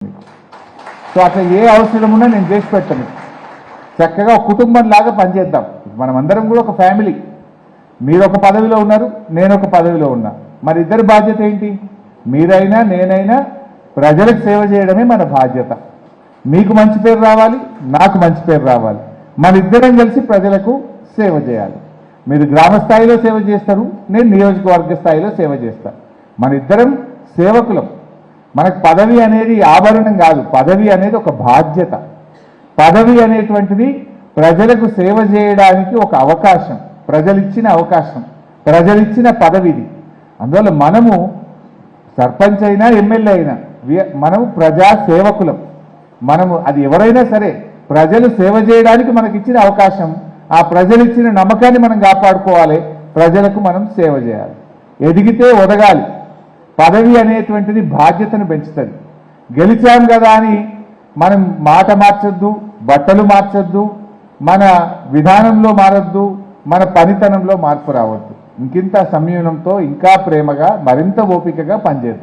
So అట్లా ఏ అవసరం ఉన్నా నేను చేసి పెడతాను. చక్కగా ఒక కుటుంబం లాగా పనిచేద్దాం. మనం అందరం కూడా ఒక ఫ్యామిలీ. మీరు ఒక పదవిలో ఉన్నారు, నేను ఒక పదవిలో ఉన్నా. మరి ఇద్దరి బాధ్యత ఏంటి? మీరైనా నేనైనా ప్రజలకు సేవ చేయడమే మన బాధ్యత. మీకు మంచి పేరు రావాలి, నాకు మంచి పేరు రావాలి. మన ఇద్దరం కలిసి ప్రజలకు సేవ చేయాలి. మీరు గ్రామ స్థాయిలో సేవ చేస్తారు, నేను నియోజకవర్గ స్థాయిలో సేవ చేస్తాను. మన ఇద్దరం సేవకులం. మనకు పదవి అనేది ఆభరణం కాదు, పదవి అనేది ఒక బాధ్యత. పదవి అనేటువంటిది ప్రజలకు సేవ చేయడానికి ఒక అవకాశం, ప్రజలిచ్చిన అవకాశం, ప్రజలిచ్చిన పదవిది. అందువల్ల మనము సర్పంచ్ అయినా ఎమ్మెల్యే అయినా మనము ప్రజా సేవకులం. మనము అది ఎవరైనా సరే ప్రజలు సేవ చేయడానికి మనకి ఇచ్చిన అవకాశం, ఆ ప్రజలు ఇచ్చిన నమ్మకాన్ని మనం కాపాడుకోవాలి. ప్రజలకు మనం సేవ చేయాలి. ఎదిగితే ఒదగాలి. పదవి అనేటువంటిది బాధ్యతను పెంచుతుంది. గెలిచాం కదా అని మనం మాట మార్చొద్దు, బట్టలు మార్చొద్దు, మన విధానంలో మారొద్దు, మన పనితనంలో మార్పు రావద్దు. ఇంకింత సంయమనంతో ఇంకా ప్రేమగా మరింత ఓపికగా పనిచేద్దాం.